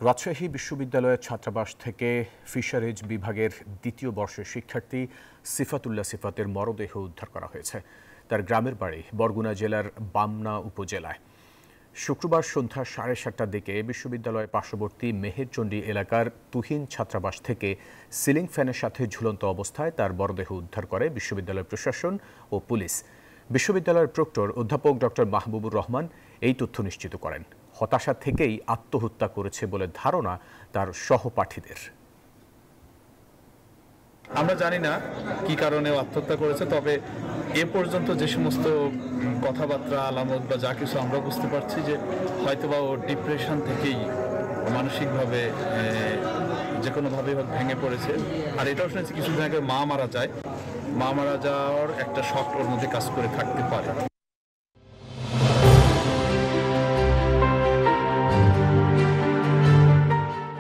রাজশাহী বিশ্ববিদ্যালয়ের ছাত্রাবাস থেকে ফিশারিজ বিভাগের দ্বিতীয় বর্ষের শিক্ষার্থী সিফাতুল্লাহ সিফাতের মরদেহ উদ্ধার করা হয়েছে। তার গ্রামের বাড়ি বরগুনা জেলার বামনা উপজেলায়। শুক্রবার সন্ধ্যা 7:30টার দিকে বিশ্ববিদ্যালয়ের পার্শ্ববর্তী মেহেরচণ্ডী এলাকার তুহিন ছাত্রাবাস থেকে সিলিং ফ্যানের সাথে ঝুলন্ত অবস্থায় তার মরদেহ উদ্ধার করে বিশ্ববিদ্যালয় প্রশাসন ও পুলিশ। বিশ্ববিদ্যালয়ের প্রক্টর অধ্যাপক ডক্টর মাহবুবুর রহমান এই তথ্য নিশ্চিত করেন। হতাশা থেকেই আত্মহত্যা করেছে বলে ধারণা তার সহপাঠীদের। আমরা জানি না কি কারণে আত্মহত্যা করেছে, তবে এ পর্যন্ত যে সমস্ত কথাবার্তা আলামত বা যা কিছু আমরা বুঝতে পারছি যে হয়তোবা ও ডিপ্রেশন থেকেই মানসিকভাবে যে কোনোভাবে ভেঙে পড়েছে। আর এটাও শুনেছি কিছুদিন আগে মা মারা যায়, মা মারা যাওয়ার একটা শক ওর মধ্যে কাজ করে থাকতে পারে।